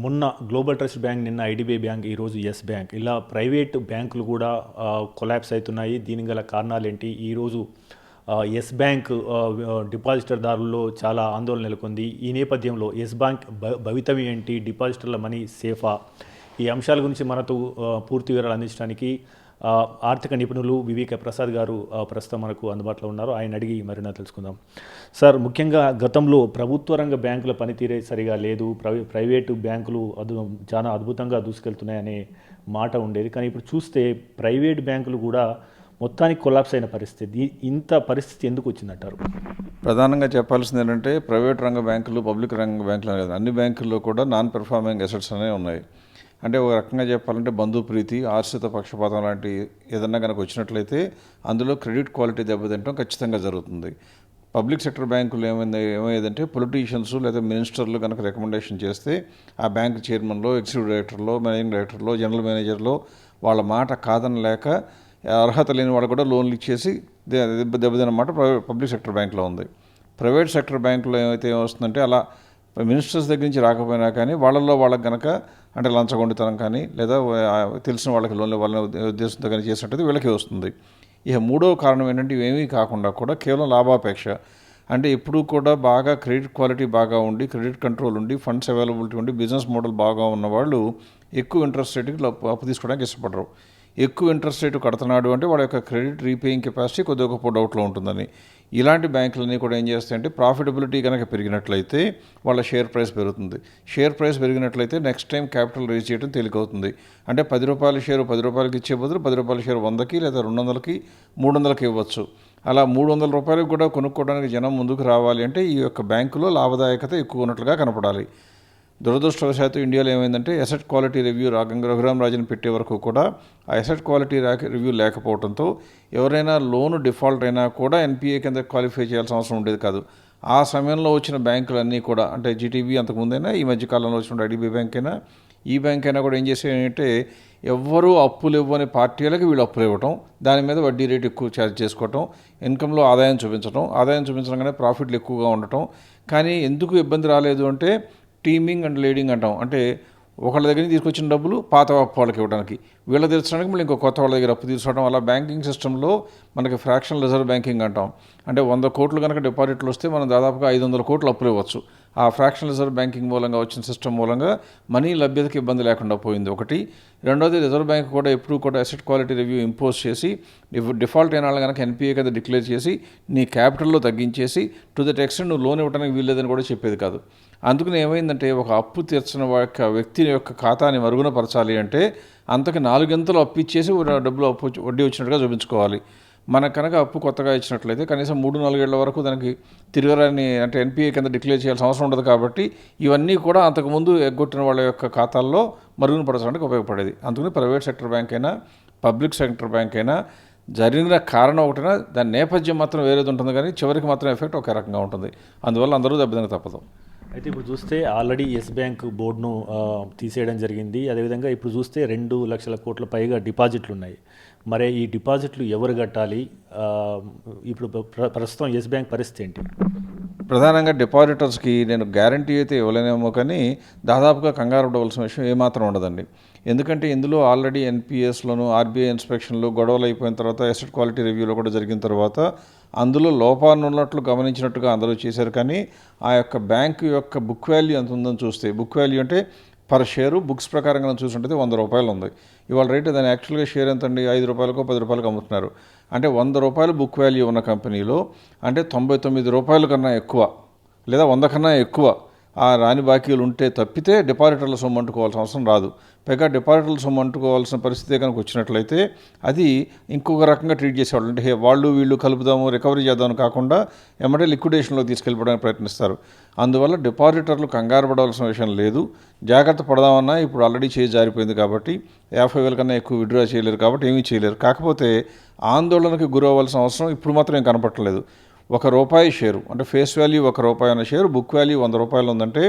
మొన్న global trust bank, నిన్న IDBI bank, ఈరోజు యెస్ బ్యాంక్, ఇలా ప్రైవేట్ బ్యాంకులు కూడా కొలాప్స్ అవుతున్నాయి. దీనికి గల కారణాలు ఏంటి? ఈరోజు యెస్ బ్యాంక్ డిపాజిటర్దారుల్లో చాలా ఆందోళన నెలకొంది. ఈ నేపథ్యంలో యెస్ బ్యాంక్ భవితవ్యం ఏంటి? డిపాజిటర్ల మనీ సేఫా? ఈ అంశాల గురించి మనతో పూర్తి వివరాలు అందించడానికి ఆర్థిక నిపుణులు VVK ప్రసాద్ గారు ప్రస్తుతం మనకు అందుబాటులో ఉన్నారు. ఆయన అడిగి మరిన్నా తెలుసుకుందాం. సార్, ముఖ్యంగా గతంలో ప్రభుత్వ రంగ బ్యాంకుల పనితీరే సరిగా లేదు, ప్రైవేటు బ్యాంకులు చాలా అద్భుతంగా దూసుకెళ్తున్నాయనే మాట ఉండేది. కానీ ఇప్పుడు చూస్తే ప్రైవేట్ బ్యాంకులు కూడా మొత్తానికి కొలాప్స్ అయిన పరిస్థితి. ఇంత పరిస్థితి ఎందుకు వచ్చిందంటారు? ప్రధానంగా చెప్పాల్సింది ఏంటంటే, ప్రైవేట్ రంగ బ్యాంకులు, పబ్లిక్ రంగ బ్యాంకులు కాదు, అన్ని బ్యాంకుల్లో కూడా నాన్ పెర్ఫార్మింగ్ అసెట్స్ అనేవి ఉన్నాయి. అంటే ఒక రకంగా చెప్పాలంటే బంధుప్రీతి, ఆశ్రిత పక్షపాతం లాంటి ఏదన్నా కనుక వచ్చినట్లయితే అందులో క్రెడిట్ క్వాలిటీ దెబ్బతింటం ఖచ్చితంగా జరుగుతుంది. పబ్లిక్ సెక్టర్ బ్యాంకులు ఏమయ్యేదంటే, పొలిటీషియన్స్ లేదా మినిస్టర్లు కనుక రికమెండేషన్ చేస్తే ఆ బ్యాంక్ చైర్మన్లో, ఎగ్జిక్యూటివ్ డైరెక్టర్లో, మేనేజింగ్ డైరెక్టర్లో, జనరల్ మేనేజర్లో వాళ్ళ మాట కాదనలేక అర్హత లేని వాళ్ళు కూడా లోన్లు ఇచ్చేసి దెబ్బతిన్నమాట పబ్లిక్ సెక్టర్ బ్యాంకులో ఉంది. ప్రైవేట్ సెక్టర్ బ్యాంకులో ఏమొస్తుందంటే, అలా మినిస్టర్స్ దగ్గర నుంచి రాకపోయినా కానీ వాళ్ళల్లో వాళ్ళకి కనుక అంటే లంచగొండితనం కానీ లేదా తెలిసిన వాళ్ళకి లోన్లు వాళ్ళని ఉద్దేశంతో కానీ చేసినట్టయితే వీళ్ళకి వస్తుంది. ఇక మూడో కారణం ఏంటంటే, ఇవేమీ కాకుండా కూడా కేవలం లాభాపేక్ష. అంటే ఎప్పుడూ కూడా బాగా క్రెడిట్ క్వాలిటీ బాగా ఉండి, క్రెడిట్ కంట్రోల్ ఉండి, ఫండ్స్ అవైలబిలిటీ ఉండి, బిజినెస్ మోడల్ బాగా ఉన్న వాళ్ళు ఎక్కువ ఇంట్రెస్ట్ రేటుకి అప్పు తీసుకోవడానికి ఇష్టపడరు. ఎక్కువ ఇంట్రెస్ట్ రేటు కడుతున్నాడు అంటే వాడి యొక్క క్రెడిట్ రీపేయింగ్ కెపాసిటీ కొద్దిగా గొప్ప డౌట్లో ఉంటుందని. ఇలాంటి బ్యాంకులన్నీ కూడా ఏం చేస్తాయంటే, ప్రాఫిటబిలిటీ కనుక పెరిగినట్లయితే వాళ్ళ షేర్ ప్రైస్ పెరుగుతుంది. షేర్ ప్రైస్ పెరిగినట్లయితే నెక్స్ట్ టైం క్యాపిటల్ రేజ్ చేయడం తేలికవుతుంది. అంటే 10 రూపాయల షేరు 10 రూపాయలకి ఇచ్చే బదులు 10 రూపాయల షేరు 100కి లేదా 200కి 300కి ఇవ్వచ్చు. అలా 300 రూపాయలకు కూడా కొనుక్కోవడానికి జనం ముందుకు రావాలి అంటే ఈ యొక్క బ్యాంకులో లాభదాయకత ఎక్కువ ఉన్నట్లుగా కనపడాలి. దురదృష్టవశాత్తు ఇండియాలో ఏమైందంటే, asset quality review Raghuram Rajan పెట్టే వరకు కూడా ఆ అసెట్ క్వాలిటీ రివ్యూ లేకపోవడంతో ఎవరైనా లోను డిఫాల్ట్ అయినా కూడా NPA కింద క్వాలిఫై చేయాల్సిన అవసరం ఉండేది కాదు. ఆ సమయంలో వచ్చిన బ్యాంకులన్నీ కూడా, అంటే GTB అంతకుముందైనా, ఈ మధ్యకాలంలో వచ్చిన IDBI బ్యాంక్ అయినా, ఈ బ్యాంక్ అయినా కూడా ఏం చేసేయంటే, ఎవ్వరూ అప్పులు ఇవ్వని పార్టీలకు వీళ్ళు అప్పులు ఇవ్వటం, దాని మీద వడ్డీ రేటు ఎక్కువ ఛార్జ్ చేసుకోవటం, ఇన్కంలో ఆదాయం చూపించడంగానే ప్రాఫిట్లు ఎక్కువగా ఉండటం. కానీ ఎందుకు ఇబ్బంది రాలేదు అంటే, టీమింగ్ అండ్ లీడింగ్ అంటాం. అంటే ఒకళ్ళ దగ్గర నుంచి తీసుకొచ్చిన డబ్బులు పాత అప్పు వాళ్ళకి ఇవ్వడానికి, వీళ్ళ తీర్చడానికి మళ్ళీ ఇంకో కొత్త వాళ్ళ దగ్గర అప్పు తీసుకోవడం. అలా బ్యాంకింగ్ సిస్టంలో మనకి ఫ్రాక్షనల్ రిజర్వ్ బ్యాంకింగ్ అంటాం. అంటే 100 కోట్లు కనుక డిపాజిట్లు వస్తే మనం దాదాపుగా 500 కోట్లు అప్పులు ఇవ్వచ్చు. ఆ ఫ్రాక్షనల్ రిజర్వ్ బ్యాంకింగ్ మూలంగా వచ్చిన సిస్టమ్ మూలంగా మనీ లభ్యతకి ఇబ్బంది లేకుండా పోయింది ఒకటి. రెండోది, రిజర్వ్ బ్యాంక్ కూడా ఎప్పుడు కూడా అసెట్ క్వాలిటీ రివ్యూ ఇంపోజ్ చేసి డిఫాల్ట్ అయిన వాళ్ళు కనుక NPA కింద డిక్లేర్ చేసి నీ క్యాపిటల్లో తగ్గించేసి టు దట్ ఎక్స్టెంట్ నువ్వు లోన్ ఇవ్వడానికి వీల్లేదని కూడా చెప్పేది కాదు. అందుకని ఏమైందంటే, ఒక అప్పు తీర్చిన వ్యక్తి యొక్క ఖాతాని మరుగున పరచాలి అంటే అంతకు 4 గంటలు అప్పు ఇచ్చేసి డబ్బులు వడ్డీ వచ్చినట్టుగా చూపించుకోవాలి. మనకు కనుక అప్పు కొత్తగా ఇచ్చినట్లయితే కనీసం 3-4 ఏళ్ల వరకు దానికి తిరగరాని, అంటే NPA కింద డిక్లేర్ చేయాల్సిన అవసరం ఉండదు. కాబట్టి ఇవన్నీ కూడా అంతకుముందు ఎగ్గొట్టిన వాళ్ళ యొక్క ఖాతాల్లో మరుగున పరచడానికి ఉపయోగపడేది. అందుకని ప్రైవేట్ సెక్టర్ బ్యాంక్ అయినా, పబ్లిక్ సెక్టర్ బ్యాంక్ అయినా జరిగిన కారణం ఒకటినా దాని నేపథ్యం మాత్రం వేరేది ఉంటుంది, కానీ చివరికి మాత్రం ఎఫెక్ట్ ఒకే రకంగా ఉంటుంది. అందువల్ల అందరూ దెబ్బతినక తప్పదు. అయితే ఇప్పుడు చూస్తే ఆల్రెడీ యెస్ బ్యాంక్ బోర్డును తీసేయడం జరిగింది. అదేవిధంగా ఇప్పుడు చూస్తే 2 లక్షల కోట్ల పైగా డిపాజిట్లు ఉన్నాయి. మరి ఈ డిపాజిట్లు ఎవరు కట్టాలి? ఇప్పుడు ప్రస్తుతం యెస్ బ్యాంక్ పరిస్థితి ఏంటి? ప్రధానంగా డిపాజిటర్స్కి నేను గ్యారంటీ అయితే ఇవ్వలేనేమో, కానీ దాదాపుగా కంగారు పడవలసిన విషయం ఏమాత్రం ఉండదండి. ఎందుకంటే ఇందులో ఆల్రెడీ NPSలోను RBI ఇన్స్పెక్షన్లు గొడవలు అయిపోయిన తర్వాత, అసెట్ క్వాలిటీ రివ్యూలో కూడా జరిగిన తర్వాత అందులో లోపాన్ని ఉన్నట్లు గమనించినట్టుగా అందరూ చేశారు. కానీ ఆ యొక్క బ్యాంకు యొక్క బుక్ వాల్యూ ఎంత ఉందని చూస్తే, బుక్ వాల్యూ అంటే పర్ షేరు బుక్స్ ప్రకారంగా చూసుకుంటే 100 రూపాయలు ఉంది. ఇవాళ రేటు దాని యాక్చువల్గా షేర్ ఎంత అండి? 5 రూపాయలకో 10 రూపాయలకు అమ్ముతున్నారు. అంటే 100 రూపాయలు బుక్ వాల్యూ ఉన్న కంపెనీలో అంటే 99 రూపాయల కన్నా ఎక్కువ లేదా 100 కన్నా ఎక్కువ ఆ రాని బాకీలు ఉంటే తప్పితే డిపాజిటర్ల సొమ్ము అంటుకోవాల్సిన అవసరం రాదు. పైగా డిపాజిటర్ల సొమ్ము అంటుకోవాల్సిన పరిస్థితి కనుక వచ్చినట్లయితే అది ఇంకొక రకంగా ట్రీట్ చేసేవాళ్ళు. అంటే వాళ్ళు వీళ్ళు కలుపుదాము, రికవరీ చేద్దామని కాకుండా ఎమ్మటే లిక్విడేషన్లో తీసుకెళ్ళిపోవడానికి ప్రయత్నిస్తారు. అందువల్ల డిపాజిటర్లు కంగారు పడవలసిన విషయం లేదు. జాగ్రత్త పడదామన్నా ఇప్పుడు ఆల్రెడీ చేసి జారిపోయింది కాబట్టి 50,000 కన్నా ఎక్కువ విత్డ్రా చేయలేరు, కాబట్టి ఏమీ చేయలేరు. కాకపోతే ఆందోళనకు గురవ్వాల్సిన అవసరం ఇప్పుడు మాత్రం ఏం కనపట్టలేదు. ₹1 షేరు అంటే ఫేస్ వాల్యూ ₹1 అన్న షేరు బుక్ వాల్యూ ₹100 ఉందంటే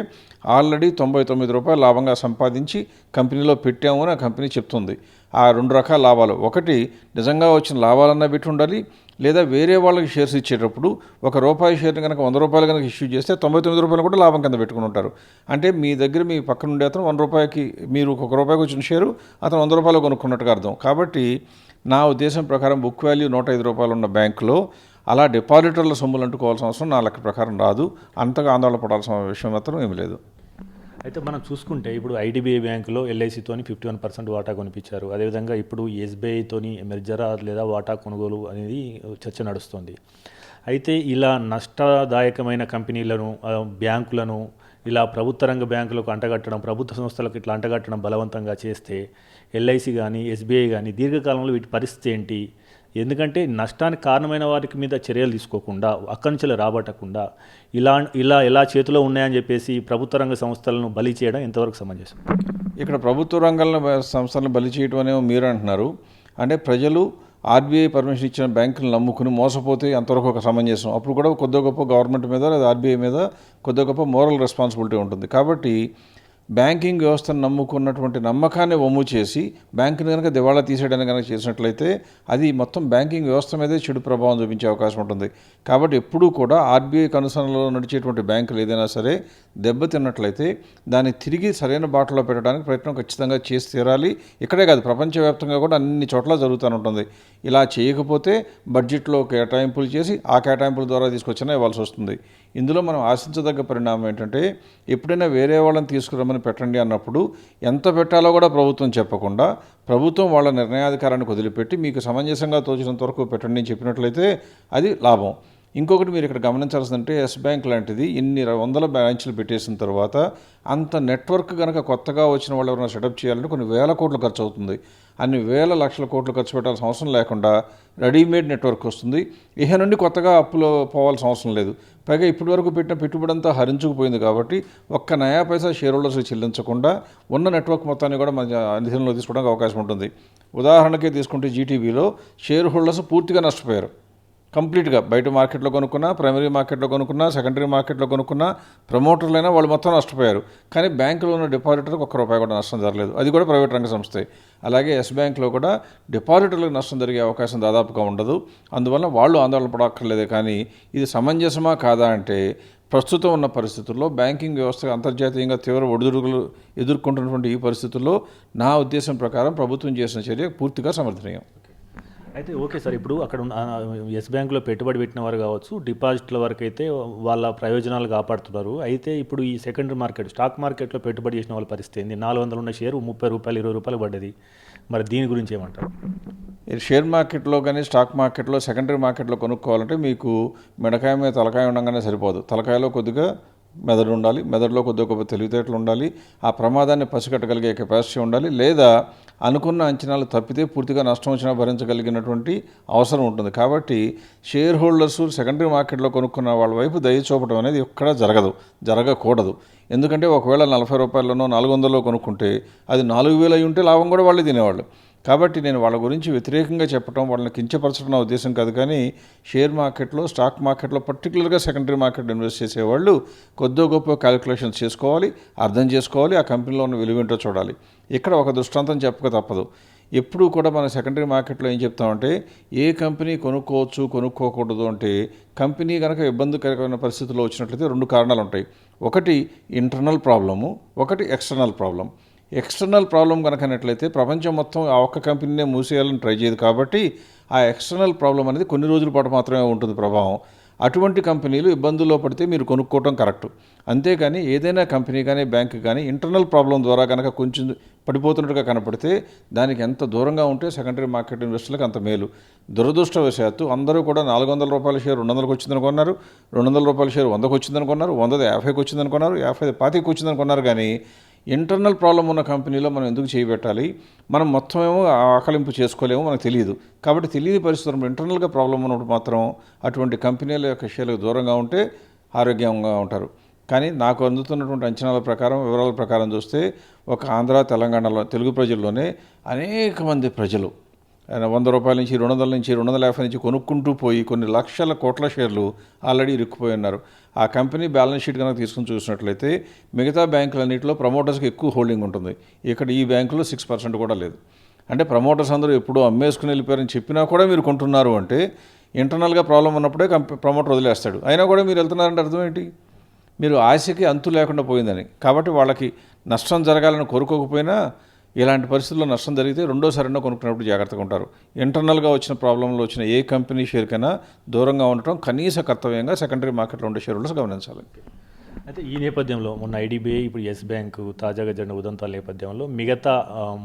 ఆల్రెడీ ₹99 లాభంగా సంపాదించి కంపెనీలో పెట్టాము అని ఆ కంపెనీ చెప్తుంది. ఆ 2 రకాల లాభాలు, ఒకటి నిజంగా వచ్చిన లాభాలన్నా పెట్టి ఉండాలి, లేదా వేరే వాళ్ళకి షేర్స్ ఇచ్చేటప్పుడు ₹1 షేర్ని కనుక ₹100 కనుక ఇష్యూ చేస్తే ₹99 కూడా లాభం కింద పెట్టుకుని ఉంటారు. అంటే మీ దగ్గర మీ పక్కన ఉండే అతను ₹100కి మీరు ₹1 వచ్చిన షేరు అతను ₹100 కొనుక్కున్నట్టుగా అర్థం. కాబట్టి నా ఉద్దేశం ప్రకారం బుక్ వాల్యూ ₹105 ఉన్న బ్యాంకులో అలా డిపాజిటర్ల సొమ్ములు అంటుకోవాల్సిన అవసరం నా లెక్క ప్రకారం రాదు. అంతగా ఆందోళన పడాల్సిన విషయం మాత్రం ఏమీ లేదు. అయితే మనం చూసుకుంటే ఇప్పుడు ఐడిబిఐ బ్యాంకులో ఎల్ఐసితోని 51% వాటా కొనిపించారు. అదేవిధంగా ఇప్పుడు ఎస్బీఐతోని మెర్జర్ లేదా వాటా కొనుగోలు అనేది చర్చ నడుస్తుంది. అయితే ఇలా నష్టదాయకమైన కంపెనీలను బ్యాంకులను ఇలా ప్రభుత్వ రంగ బ్యాంకులకు అంటగట్టడం, ప్రభుత్వ సంస్థలకు ఇట్లా అంటగట్టడం బలవంతంగా చేస్తే ఎల్ఐసి కానీ ఎస్బీఐ కానీ దీర్ఘకాలంలో వీటి పరిస్థితి ఏంటి? ఎందుకంటే నష్టానికి కారణమైన వారికి మీద చర్యలు తీసుకోకుండా అక్కడి నుంచి రాబట్టకుండా ఇలా చేతిలో ఉన్నాయని చెప్పేసి ప్రభుత్వ రంగ సంస్థలను బలి చేయడం ఎంతవరకు సమంజసం? ఇక్కడ ప్రభుత్వ రంగంలో సంస్థలను బలి చేయడం అనేవి మీరు అంటున్నారు. అంటే ప్రజలు ఆర్బీఐ పర్మిషన్ ఇచ్చిన బ్యాంకులను నమ్ముకుని మోసపోతే అంతవరకు ఒక సమంజసం. అప్పుడు కూడా కొద్దిగా గొప్ప గవర్నమెంట్ మీద లేదా ఆర్బీఐ మీద కొద్దిగా గొప్ప మోరల్ రెస్పాన్సిబిలిటీ ఉంటుంది. కాబట్టి బ్యాంకింగ్ వ్యవస్థను నమ్ముకున్నటువంటి నమ్మకాన్ని వమ్ము చేసి బ్యాంకుని కనుక దివాళా తీసేయడానికి కనుక చేసినట్లయితే అది మొత్తం బ్యాంకింగ్ వ్యవస్థ మీదే చెడు ప్రభావం చూపించే అవకాశం ఉంటుంది. కాబట్టి ఎప్పుడూ కూడా ఆర్బీఐ కనుసరణలో నడిచేటువంటి బ్యాంకులు ఏదైనా సరే దెబ్బతిన్నట్లయితే దాన్ని తిరిగి సరైన బాటలో పెట్టడానికి ప్రయత్నం ఖచ్చితంగా చేసి తీరాలి. ఇక్కడే కాదు, ప్రపంచవ్యాప్తంగా కూడా అన్ని చోట్ల జరుగుతూ ఉంటుంది. ఇలా చేయకపోతే బడ్జెట్లో కేటాయింపులు చేసి ఆ కేటాయింపుల ద్వారా తీసుకొచ్చినా ఇవ్వాల్సి వస్తుంది. ఇందులో మనం ఆశించదగ్గ పరిణామం ఏంటంటే ఎప్పుడైనా వేరే వాళ్ళని తీసుకురమ్మని పెట్టండి అన్నప్పుడు ఎంత పెట్టాలో కూడా ప్రభుత్వం చెప్పకుండా ప్రభుత్వం వాళ్ళ నిర్ణయాధికారాన్ని వదిలిపెట్టి మీకు సమంజసంగా తోచినంత వరకు పెట్టండి అని చెప్పినట్లయితే అది లాభం. ఇంకొకటి మీరు ఇక్కడ గమనించాల్సిందంటే యెస్ బ్యాంక్ లాంటిది ఇన్ని వందల బ్రాంచ్లు పెట్టేసిన తర్వాత అంత నెట్వర్క్ కనుక కొత్తగా వచ్చిన వాళ్ళు ఎవరైనా సెటప్ చేయాలంటే కొన్ని వేల కోట్లు ఖర్చు అవుతుంది. అన్ని వేల లక్షల కోట్లు ఖర్చు పెట్టాల్సిన అవసరం లేకుండా రెడీమేడ్ నెట్వర్క్ వస్తుంది. ఇహ నుండి కొత్తగా అప్పులో పోవాల్సిన అవసరం లేదు. పైగా ఇప్పటి వరకు పెట్టిన పెట్టుబడి అంతా హరించుకుపోయింది. కాబట్టి ఒక్క నయా పైసా షేర్ హోల్డర్స్కి చెల్లించకుండా ఉన్న నెట్వర్క్ మొత్తాన్ని కూడా మన అధీనంలో తీసుకోవడానికి అవకాశం ఉంటుంది. ఉదాహరణకే తీసుకుంటే జీటీవీలో షేర్ హోల్డర్స్ పూర్తిగా నష్టపోయారు. కంప్లీట్గా బయట మార్కెట్లో కొనుక్కున్నా, ప్రైమరీ మార్కెట్లో కొనుక్కున్నా, సెకండరీ మార్కెట్లో కొనుక్కున్నా, ప్రమోటర్లైనా వాళ్ళు మొత్తం నష్టపోయారు. కానీ బ్యాంకులో ఉన్న డిపాజిటర్కి ₹1 కూడా నష్టం జరగలేదు. అది కూడా ప్రైవేట్ రంగ సంస్థే. అలాగే యెస్ బ్యాంక్లో కూడా డిపాజిటర్లకు నష్టం జరిగే అవకాశం దాదాపుగా ఉండదు. అందువల్ల వాళ్ళు ఆందోళన పడక్కర్లేదే. కానీ ఇది సమంజసమా కాదా అంటే ప్రస్తుతం ఉన్న పరిస్థితుల్లో బ్యాంకింగ్ వ్యవస్థ అంతర్జాతీయంగా తీవ్ర ఒడిదుడుకులు ఎదుర్కొంటున్నటువంటి ఈ పరిస్థితుల్లో నా ఉద్దేశం ప్రకారం ప్రభుత్వం చేసిన చర్య పూర్తిగా సమర్థనీయం. అయితే ఓకే సార్, ఇప్పుడు అక్కడ యెస్ బ్యాంకులో పెట్టుబడి పెట్టిన వారు కావచ్చు, డిపాజిట్ల వరకు అయితే వాళ్ళ ప్రయోజనాలు కాపాడుతున్నారు. అయితే ఇప్పుడు ఈ సెకండరీ మార్కెట్, స్టాక్ మార్కెట్లో పెట్టుబడి చేసిన వాళ్ళ పరిస్థితి ఏంది? 400 ఉన్న షేరు ₹30, ₹20 పడ్డది. మరి దీని గురించి ఏమంటారు? షేర్ మార్కెట్లో కానీ స్టాక్ మార్కెట్లో సెకండరీ మార్కెట్లో కొనుక్కోవాలంటే మీకు మెడకాయ మీద తలకాయ ఉండగానే సరిపోదు. తలకాయలో కొద్దిగా మెదడు ఉండాలి, మెదడులో కొద్దిగా గొప్ప తెలివితేటలు ఉండాలి, ఆ ప్రమాదాన్ని పసిగట్టగలిగే కెపాసిటీ ఉండాలి, లేదా అనుకున్న అంచనాలు తప్పితే పూర్తిగా నష్టం వచ్చినా భరించగలిగినటువంటి అవసరం ఉంటుంది. కాబట్టి షేర్ హోల్డర్స్ సెకండరీ మార్కెట్లో కొనుక్కున్న వాళ్ళ వైపు దయ చూపడం అనేది ఎక్కడా జరగకూడదు. ఎందుకంటే ఒకవేళ ₹40 400 కొనుక్కుంటే అది 4000 అయి ఉంటే లాభం కూడా వాళ్ళే తినేవాళ్ళు. కాబట్టి నేను వాళ్ళ గురించి వ్యతిరేకంగా చెప్పడం, వాళ్ళని కించపరచడం నా ఉద్దేశం కాదు. కానీ షేర్ మార్కెట్లో, స్టాక్ మార్కెట్లో, పర్టికులర్గా సెకండరీ మార్కెట్లో ఇన్వెస్ట్ చేసేవాళ్ళు కొద్దో గొప్ప క్యాలిక్యులేషన్స్ చేసుకోవాలి, అర్థం చేసుకోవాలి, ఆ కంపెనీలో ఉన్న విలువేంటో చూడాలి. ఇక్కడ ఒక దృష్టాంతం చెప్పక తప్పదు. ఎప్పుడూ కూడా మన సెకండరీ మార్కెట్లో ఏం చెప్తామంటే ఏ కంపెనీ కొనుక్కోవచ్చు, కొనుక్కోకూడదు అంటే కంపెనీ కనుక ఇబ్బందికరమైన పరిస్థితుల్లో వచ్చినట్లయితే 2 కారణాలు ఉంటాయి. ఒకటి ఇంటర్నల్ ప్రాబ్లము, ఒకటి ఎక్స్టర్నల్ ప్రాబ్లం. ఎక్స్టర్నల్ ప్రాబ్లం కనుకనట్లయితే ప్రపంచం మొత్తం ఆ ఒక్క కంపెనీనే మూసేయాలని ట్రై చేయదు. కాబట్టి ఆ ఎక్స్టర్నల్ ప్రాబ్లం అనేది కొన్ని రోజుల పాటు మాత్రమే ఉంటుంది ప్రభావం. అటువంటి కంపెనీలు ఇబ్బందుల్లో పడితే మీరు కొనుక్కోవటం కరెక్టు. అంతేకాని ఏదైనా కంపెనీ కానీ బ్యాంక్ కానీ ఇంటర్నల్ ప్రాబ్లం ద్వారా కనుక కొంచెం పడిపోతున్నట్టుగా కనపడితే దానికి ఎంత దూరంగా ఉంటే సెకండరీ మార్కెట్ ఇన్వెస్టర్లకు అంత మేలు. దురదృష్టవశాత్తు అందరూ కూడా ₹400 షేర్ 200కి వచ్చిందని కొన్నారు, ₹200 షేర్ 100కి వచ్చిందని కొన్నారు, 100 50కి వచ్చిందని కొన్నారు, 50 25కి వచ్చిందని కొన్నారు. కానీ ఇంటర్నల్ ప్రాబ్లం ఉన్న కంపెనీలో మనం ఎందుకు చేయబెట్టాలి? మనం మొత్తం ఏమో ఆకలింపు చేసుకోలేమో, మనకు తెలియదు. కాబట్టి తెలియని పరిస్థితుల్లో ఇంటర్నల్గా ప్రాబ్లం ఉన్నప్పుడు మాత్రం అటువంటి కంపెనీల యొక్క షేర్లకు దూరంగా ఉంటే ఆరోగ్యంగా ఉంటారు. కానీ నాకు అందుతున్నటువంటి అంచనాల ప్రకారం, వివరాల ప్రకారం చూస్తే ఒక ఆంధ్ర, తెలంగాణలో తెలుగు ప్రజల్లోనే అనేక మంది ప్రజలు ₹100 నుంచి, 200 నుంచి, 250 నుంచి కొనుక్కుంటూ పోయి కొన్ని లక్షల కోట్ల షేర్లు ఆల్రెడీ ఇరుక్కుపోయి ఉన్నారు. ఆ కంపెనీ బ్యాలెన్స్ షీట్ కనుక తీసుకుని చూసినట్లయితే మిగతా బ్యాంకులన్నింటిలో ప్రమోటర్స్కి ఎక్కువ హోల్డింగ్ ఉంటుంది. ఇక్కడ ఈ బ్యాంకులో 6% కూడా లేదు. అంటే ప్రమోటర్స్ అందరూ ఎప్పుడూ అమ్మేసుకుని వెళ్ళిపోయారని చెప్పినా కూడా మీరు కొంటున్నారు అంటే ఇంటర్నల్గా ప్రాబ్లం ఉన్నప్పుడే ప్రమోటర్ వదిలేస్తాడు. అయినా కూడా మీరు వెళ్తున్నారంటే అర్థం ఏంటి? మీరు ఆశకి అంతు లేకుండా పోయిందని. కాబట్టి వాళ్ళకి నష్టం జరగాలని కోరుకోకపోయినా ఇలాంటి పరిస్థితుల్లో నష్టం జరిగితే రెండోసారైనా కొనుక్కున్నప్పుడు జాగ్రత్తగా ఉంటారు. ఇంటర్నల్గా వచ్చిన ప్రాబ్లంలో వచ్చిన ఏ కంపెనీ షేర్కైనా దూరంగా ఉండటం కనీస కర్తవ్యంగా సెకండరీ మార్కెట్లో ఉండే షేర్ హోల్డర్స్ గమనించాలి. అయితే ఈ నేపథ్యంలో మొన్న ఐడిబిఐ, ఇప్పుడు యెస్ బ్యాంకు తాజాగా జరిగిన ఉదంతాల నేపథ్యంలో మిగతా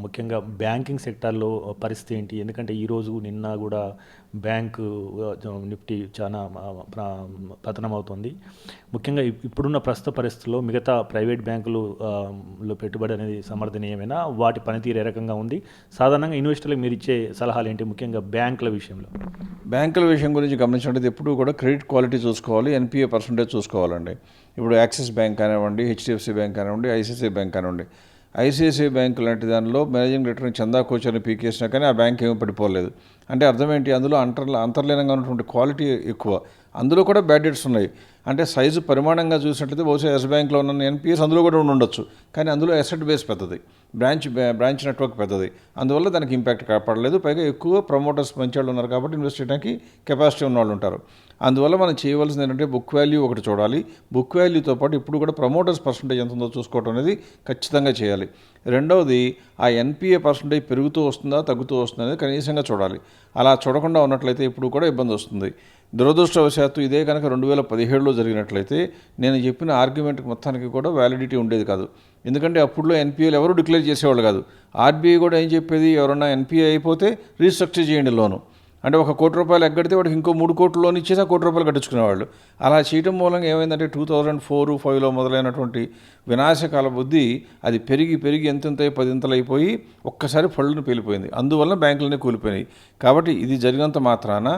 ముఖ్యంగా బ్యాంకింగ్ సెక్టార్లో పరిస్థితి ఏంటి? ఎందుకంటే ఈరోజు నిన్న కూడా బ్యాంకు నిఫ్టీ చాలా పతనం అవుతుంది. ముఖ్యంగా ఇప్పుడున్న ప్రస్తుత పరిస్థితుల్లో మిగతా ప్రైవేట్ బ్యాంకులు లో పెట్టుబడి అనేది సమర్థనీయమైనా వాటి పనితీరు ఏ రకంగా ఉంది? సాధారణంగా ఇన్వెస్టర్లకు మీరు ఇచ్చే సలహాలు ఏంటి, ముఖ్యంగా బ్యాంకుల విషయంలో? బ్యాంకుల విషయం గురించి గమనించినట్లయితే ఎప్పుడూ కూడా క్రెడిట్ క్వాలిటీ చూసుకోవాలి, ఎన్పిఏ పర్సంటేజ్ చూసుకోవాలండి. ఇప్పుడు యాక్సిస్ బ్యాంక్ కానివ్వండి, హెచ్డిఎఫ్సి బ్యాంక్ కానివ్వండి, ఐసిఐసిఐ బ్యాంక్ కానివ్వండి. ఐసిఐసిఐ బ్యాంక్ లాంటి దానిలో మేనేజింగ్ డైరెక్టర్ని చందా కోచర్ని పీకేసినా కానీ ఆ బ్యాంక్ ఏమీ పడిపోలేదు. అంటే అర్థం ఏంటి? అందులో అంతర్లీనంగా ఉన్నటువంటి క్వాలిటీ ఎక్కువ. అందులో కూడా బ్యాడ్ డెట్స్ ఉన్నాయి. అంటే సైజు పరిమాణంగా చూసినట్లయితే బహుశా యెస్ బ్యాంక్లో ఉన్న ఎన్పిఎస్ అందులో కూడా ఉండొచ్చు. కానీ అందులో అసెట్ బేస్ పెద్దది, బ్రాంచ్ నెట్వర్క్ పెద్దది. అందువల్ల దానికి ఇంపాక్ట్ కాపాడలేదు. పైగా ఎక్కువ ప్రమోటర్స్ మంచి ఉన్నారు కాబట్టి ఇన్వెస్ట్ చేయడానికి కెపాసిటీ ఉన్న వాళ్ళు ఉంటారు. అందువల్ల మనం చేయవలసింది ఏంటంటే బుక్ వాల్యూ ఒకటి చూడాలి. బుక్ వాల్యూతో పాటు ఇప్పుడు కూడా ప్రమోటర్స్ పర్సంటేజ్ ఎంత ఉందో చూసుకోవడం అనేది ఖచ్చితంగా చేయాలి. రెండవది, ఆ ఎన్పిఏ పర్సంటేజ్ పెరుగుతూ వస్తుందా తగ్గుతూ వస్తుందా అనేది కనీసంగా చూడాలి. అలా చూడకుండా ఉన్నట్లయితే ఇప్పుడు కూడా ఇబ్బంది వస్తుంది. దురదృష్టవశాత్తు ఇదే కనుక 2017లో జరిగినట్లయితే నేను చెప్పిన ఆర్గ్యుమెంట్ మొత్తానికి కూడా వ్యాలిడిటీ ఉండేది కాదు. ఎందుకంటే అప్పుడులో ఎన్పిఏలు ఎవరు డిక్లేర్ చేసేవాళ్ళు కాదు. ఆర్బీఐ కూడా ఏం చెప్పేది, ఎవరన్నా ఎన్పిఏ అయిపోతే రీస్ట్రక్చర్ చేయండి లోను. అంటే ₹1 కోటి ఎగ్గడితే వాడికి ఇంకో 3 కోట్లు లోన్ ఇచ్చేసి ఆ ₹1 కోటి కట్టించుకునేవాళ్ళు. అలా చేయడం మూలంగా ఏమైందంటే 2004-05లో మొదలైనటువంటి వినాశకాల బుద్ధి అది పెరిగి పెరిగి ఎంతెంత 10 అయిపోయి ఒక్కసారి ఫళ్ళను పేలిపోయింది. అందువల్ల బ్యాంకులన్నీ కూలిపోయినాయి. కాబట్టి ఇది జరిగినంత మాత్రాన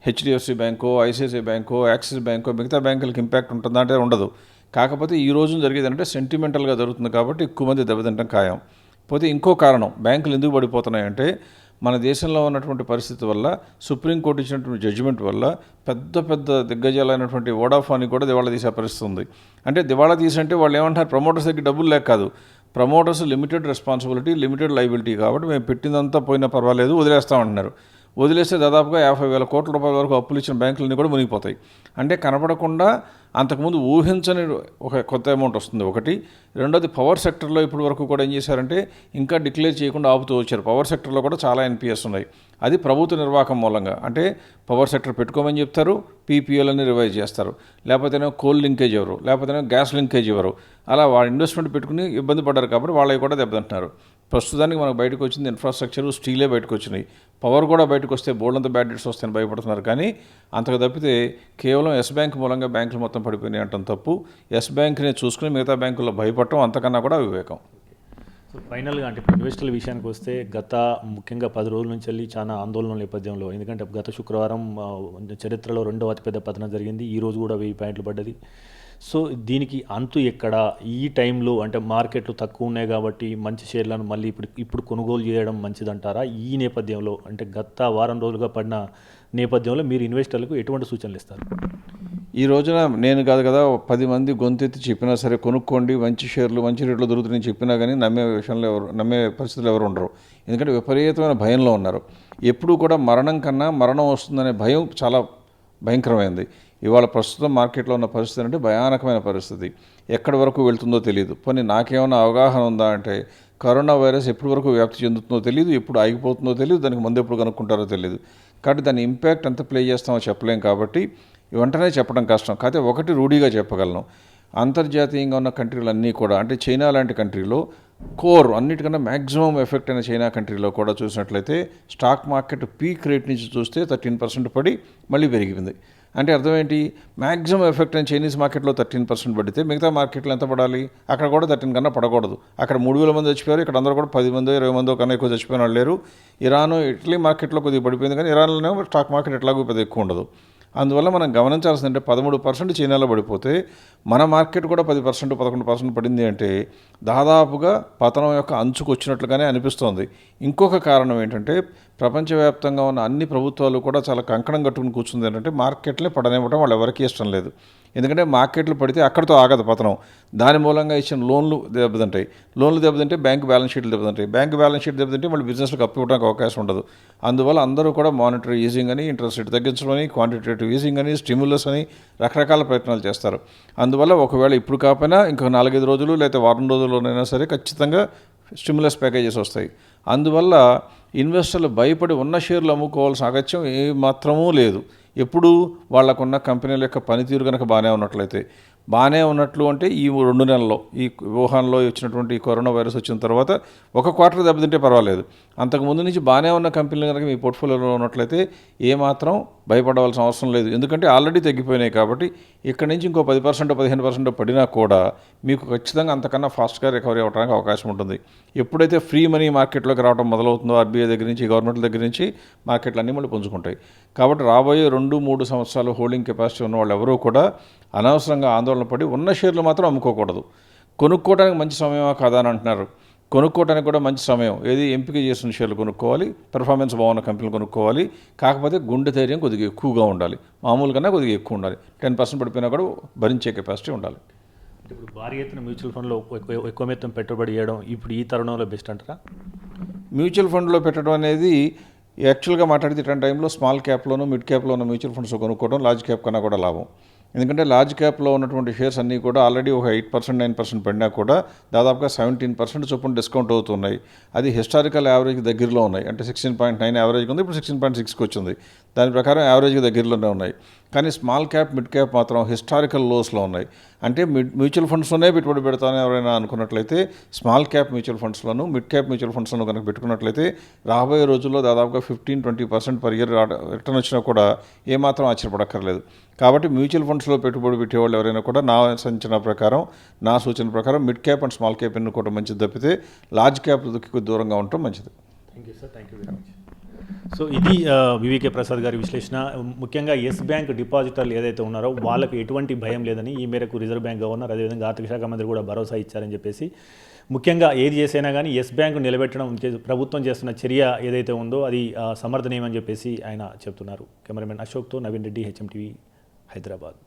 హెచ్డిఎఫ్సి బ్యాంకో, ఐసిఐసిఐ బ్యాంకో, యాక్సిస్ బ్యాంకో మిగతా బ్యాంకులకి ఇంపాక్ట్ ఉంటుందా అంటే ఉండదు. కాకపోతే ఈ రోజు జరిగేది అంటే సెంటిమెంటల్గా జరుగుతుంది కాబట్టి ఎక్కువ మంది దెబ్బతింటం ఖాయం. పోతే ఇంకో కారణం బ్యాంకులు ఎందుకు పడిపోతున్నాయంటే మన దేశంలో ఉన్నటువంటి పరిస్థితి వల్ల, సుప్రీంకోర్టు ఇచ్చినటువంటి జడ్జిమెంట్ వల్ల పెద్ద పెద్ద దిగ్గజాలైనటువంటి వోడాఫోన్కి కూడా దివాళా తీసే పరిస్థితి ఉంది. అంటే దివాళా తీసంటే వాళ్ళు ఏమంటారు, ప్రమోటర్స్ దగ్గర డబ్బులు లేక కాదు, promoters limited responsibility, limited liability కాబట్టి మేము పెట్టిందంతా పోయినా పర్వాలేదు వదిలేస్తామంటున్నారు. వదిలేస్తే దాదాపుగా ₹50,000 వరకు అప్పులు ఇచ్చిన బ్యాంకులన్నీ కూడా మునిగిపోతాయి. అంటే కనపడకుండా అంతకుముందు ఊహించని ఒక కొత్త అమౌంట్ వస్తుంది ఒకటి. రెండోది, పవర్ సెక్టర్లో ఇప్పటి వరకు కూడా ఏం చేశారంటే ఇంకా డిక్లేర్ చేయకుండా ఆపుతూ వచ్చారు. పవర్ సెక్టర్లో కూడా చాలా ఎన్పిఎస్ ఉన్నాయి. అది ప్రభుత్వ నిర్వాహకం మూలంగా. అంటే పవర్ సెక్టర్ పెట్టుకోమని చెప్తారు, పీపీఎల్ అని రివైజ్ చేస్తారు, లేకపోతేనే కోల్ లింకేజ్ ఎవరు, లేకపోతేనే గ్యాస్ లింకేజ్ ఎవరు, అలా వాళ్ళ ఇన్వెస్ట్మెంట్ పెట్టుకుని ఇబ్బంది పడ్డారు కాబట్టి వాళ్ళవి కూడా దెబ్బతింటున్నారు. ప్రస్తుతానికి మనకు బయటకు వచ్చింది ఇన్ఫ్రాస్ట్రక్చర్, స్టీలే బయటకు వచ్చినాయి. పవర్ కూడా బయటకు వస్తే బోల్డంత బ్యాడ్ డెట్స్ వస్తాయని భయపడుతున్నారు. కానీ అంతకు తప్పితే కేవలం యెస్ బ్యాంక్ మూలంగా బ్యాంకులు మొత్తం పడిపోయినాయి అంటాం తప్పు. యెస్ బ్యాంక్ని చూసుకుని మిగతా బ్యాంకుల్లో భయపడటం అంతకన్నా కూడా వివేకం. సో ఫైనల్గా అంటే ఇన్వెస్టర్ల విషయానికి వస్తే ముఖ్యంగా 10 రోజుల నుంచి వెళ్ళి చాలా ఆందోళన నేపథ్యంలో, ఎందుకంటే గత శుక్రవారం చరిత్రలో 2వ అతిపెద్ద పతనం జరిగింది. ఈ రోజు కూడా 1000 పాయింట్లు పడ్డది. సో దీనికి అంతు ఎక్కడ? ఈ టైంలో అంటే మార్కెట్లు తక్కువ ఉన్నాయి కాబట్టి మంచి షేర్లను మళ్ళీ ఇప్పుడు కొనుగోలు చేయడం మంచిదంటారా? ఈ నేపథ్యంలో అంటే గత వారం రోజులుగా పడిన నేపథ్యంలో మీరు ఇన్వెస్టర్లకు ఎటువంటి సూచనలు ఇస్తారు? ఈ రోజున నేను కాదు కదా 10 మంది గొంతెత్తి చెప్పినా సరే కొనుక్కోండి, మంచి షేర్లు మంచి రేట్లో దొరుకుతున్నాయని చెప్పినా కానీ నమ్మే పరిస్థితులు ఎవరు ఉండరు. ఎందుకంటే విపరీతమైన భయంలో ఉన్నారు. ఎప్పుడూ కూడా మరణం కన్నా మరణం వస్తుందనే భయం చాలా భయంకరమైంది. ఇవాళ ప్రస్తుతం మార్కెట్లో ఉన్న పరిస్థితి అంటే భయానకమైన పరిస్థితి. ఎక్కడి వరకు వెళ్తుందో తెలియదు. పోనీ నాకేమైనా అవగాహన ఉందా అంటే కరోనా వైరస్ ఎప్పటి వరకు వ్యాప్తి చెందుతుందో తెలియదు, ఎప్పుడు ఆగిపోతుందో తెలియదు, దానికి ముందు ఎప్పుడు కనుక్కుంటారో తెలియదు. కాబట్టి దాని ఇంపాక్ట్ ఎంత ప్లే చేస్తామో చెప్పలేం. కాబట్టి వెంటనే చెప్పడం కష్టం. కాకపోతే ఒకటి రూఢీగా చెప్పగలను, అంతర్జాతీయంగా ఉన్న కంట్రీలన్నీ కూడా అంటే చైనా లాంటి కంట్రీలో కోర్ అన్నిటికన్నా మ్యాక్సిమం ఎఫెక్ట్ అయిన చైనా కంట్రీలో కూడా చూసినట్లయితే స్టాక్ మార్కెట్ పీక్ రేట్ నుంచి చూస్తే 13% పడి మళ్ళీ పెరిగింది. అంటే అర్థం ఏంటి, మ్యాక్సిమం ఎఫెక్ట్ అయిన చైనీస్ మార్కెట్లో 13% పడితే మిగతా మార్కెట్లో ఎంత పడాలి? అక్కడ కూడా 13 కన్నా పడకూడదు. అక్కడ 3,000 మంది చచ్చిపోయారు, ఇక్కడ అందరూ కూడా 10 మందో 20 మందో కన్నా ఎక్కువ చచ్చిపోయిన వాళ్ళు లేరు. ఇరాను, ఇటలీ మార్కెట్లో కొద్దిగా పడిపోయింది, కానీ ఇరాన్లోనే స్టాక్ మార్కెట్ ఎట్లాగో పెద్ద ఎక్కువ ఉండదు. అందువల్ల మనం గమనించాల్సిందంటే 13% చైనాలో పడిపోతే మన మార్కెట్ కూడా 10%, 11% పడింది అంటే దాదాపుగా పతనం యొక్క అంచుకు వచ్చినట్లుగానే అనిపిస్తోంది. ఇంకొక కారణం ఏంటంటే ప్రపంచవ్యాప్తంగా ఉన్న అన్ని ప్రభుత్వాలు కూడా చాలా కంకణం కట్టుకుని కూర్చుంది ఏంటంటే మార్కెట్లే పడనివ్వడం వాళ్ళు ఎవరికీ ఇష్టం లేదు. ఎందుకంటే మార్కెట్లు పడితే అక్కడితో ఆగదు పతనం. దాని మూలంగా ఇచ్చిన లోన్లు దెబ్బతింటాయి. లోన్లు దెబ్బతింటే బ్యాంక్ బ్యాలెన్స్ షీట్లు దెబ్బతింటాయి. బ్యాంక్ బ్యాలెన్స్ షీట్ దెబ్బతింటే మళ్ళీ బిజినెస్లకు అప్పు ఇవ్వడానికి అవకాశం ఉండదు. అందువల్ల అందరూ కూడా మానిటరీ ఈజింగ్ అని, ఇంట్రెస్ట్ రేట్ తగ్గించడం అని, క్వాంటిటేటివ్ ఈజింగ్ అని, స్టిమ్యులస్ అని రకరకాల ప్రయత్నాలు చేస్తారు. అందువల్ల ఒకవేళ ఇప్పుడు కాకపోయినా ఇంకొక 4-5 రోజులు లేకపోతే వారం రోజుల్లోనైనా సరే ఖచ్చితంగా స్టిమ్యులస్ ప్యాకేజెస్ వస్తాయి. అందువల్ల ఇన్వెస్టర్లు భయపడి ఉన్న షేర్లు అమ్ముకోవాల్సిన అగత్యం ఏ మాత్రమూ లేదు. ఎప్పుడు వాళ్ళకున్న కంపెనీల యొక్క పనితీరు కనుక బాగానే ఉన్నట్లయితే, బాగానే ఉన్నట్లు అంటే ఈ 2 నెలల్లో ఈ వుహాన్లో వచ్చినటువంటి ఈ కరోనా వైరస్ వచ్చిన తర్వాత ఒక క్వార్టర్ దెబ్బతింటే పర్వాలేదు. అంతకుముందు నుంచి బాగానే ఉన్న కంపెనీలు కనుక మీ పోర్ట్ఫోలియోలో ఉన్నట్లయితే ఏమాత్రం భయపడవలసిన అవసరం లేదు. ఎందుకంటే ఆల్రెడీ తగ్గిపోయినాయి కాబట్టి ఇక్కడి నుంచి ఇంకో 10% 15% పడినా కూడా మీకు ఖచ్చితంగా అంతకన్నా ఫాస్ట్గా రికవరీ అవ్వడానికి అవకాశం ఉంటుంది. ఎప్పుడైతే ఫ్రీ మనీ మార్కెట్లోకి రావడం మొదలవుతుందో ఆర్బీఐ దగ్గర నుంచి, గవర్నమెంట్ దగ్గర నుంచి, మార్కెట్లు అన్నీ మళ్ళీ పుంజుకుంటాయి. కాబట్టి రాబోయే 2-3 సంవత్సరాలు హోల్డింగ్ కెపాసిటీ ఉన్న వాళ్ళు ఎవరూ కూడా అనవసరంగా ఆందోళన పడి ఉన్న షేర్లు మాత్రం అమ్ముకోకూడదు. కొనుక్కోవడానికి మంచి సమయమా కాదా అని అంటున్నారు. కొనుక్కోవడానికి కూడా మంచి సమయం. ఏది ఎంపిక చేసిన షేర్లు కొనుక్కోవాలి, పెర్ఫార్మెన్స్ బాగున్న కంపెనీలు కొనుక్కోవాలి. కాకపోతే గుండె ధైర్యం కొద్దిగా ఎక్కువగా ఉండాలి, మామూలు కన్నా కొద్దిగా ఎక్కువ ఉండాలి. 10% పడిపోయినా కూడా భరించే కెపాసిటీ ఉండాలి. ఇప్పుడు భారీ ఎత్తున మ్యూచువల్ ఫండ్లో ఎక్కువ మొత్తం పెట్టుబడి చేయడం ఇప్పుడు ఈ తరుణంలో బెస్ట్ అంటారా? మ్యూచువల్ ఫండ్లో పెట్టడం అనేది యాక్చువల్గా మాట్లాడితే ఇట్లాంటి టైంలో స్మాల్ క్యాప్లోనూ మిడ్ క్యాప్లో ఉన్న మ్యూచువల్ ఫండ్స్ కొనుక్కోవడం లార్జ్ క్యాప్ కన్నా కూడా లాభం. ఎందుకంటే లార్జ్ క్యాప్లో ఉన్నటువంటి షేర్స్ అన్నీ కూడా ఆల్రెడీ ఒక 8% 9% పడినా కూడా దాదాపుగా 17% చొప్పున డిస్కౌంట్ అవుతున్నాయి. అది హిస్టారికల్ యావరేజ్కి దగ్గరలో ఉన్నాయి. అంటే 16.9 యావరేజ్కి ఉంది, ఇప్పుడు 16.6కి వచ్చింది. దాని ప్రకారం యావరేజ్కి దగ్గరలోనే ఉన్నాయి. కానీ స్మాల్ క్యాప్ మిడ్ క్యాప్ మాత్రం హిస్టారికల్ లోస్లో ఉన్నాయి. అంటే మ్యూచువల్ ఫండ్స్లోనే పెట్టుబడి పెడతానని ఎవరైనా అనుకున్నట్లయితే స్మాల్ క్యాప్ మ్యూచువల్ ఫండ్స్లోను, మిడ్ క్యాప్ మ్యూచువల్ ఫండ్స్లోనూ కనుక పెట్టుకున్నట్లయితే రాబోయే రోజుల్లో దాదాపుగా 15-20% పర్ ఇయర్ రిటర్న్ వచ్చినా కూడా ఏమాత్రం ఆశ్చర్యపడక్కర్లేదు. కాబట్టి మ్యూచువల్ ఫండ్స్లో పెట్టుబడి పెట్టేవాళ్ళు ఎవరైనా కూడా నా సంచన ప్రకారం, నా సూచన ప్రకారం mid cap and small cap ఎన్నుకోవడం మంచిది తప్పితే లార్జ్ క్యాప్కి దూరంగా ఉండటం మంచిది. Thank you sir, thank you very much. So ఇది వివికే ప్రసాద్ గారి విశ్లేషణ. ముఖ్యంగా యెస్ బ్యాంక్ డిపాజిటర్లు ఏదైతే ఉన్నారో వాళ్ళకి ఎటువంటి భయం లేదని ఈ మేరకు రిజర్వ్ బ్యాంక్ గవర్నర్ అదేవిధంగా ఆర్థిక శాఖ మంత్రి కూడా భరోసా ఇచ్చారని చెప్పేసి, ముఖ్యంగా ఏది చేసైనా కానీ యెస్ బ్యాంకు నిలబెట్టడం ప్రభుత్వం చేస్తున్న చర్య ఏదైతే ఉందో అది సమర్థనీయమని చెప్పేసి ఆయన చెప్తున్నారు. కెమెరామెన్ అశోక్తో నవీన్ రెడ్డి, హెచ్ఎంటీవీ, హైదరాబాద్.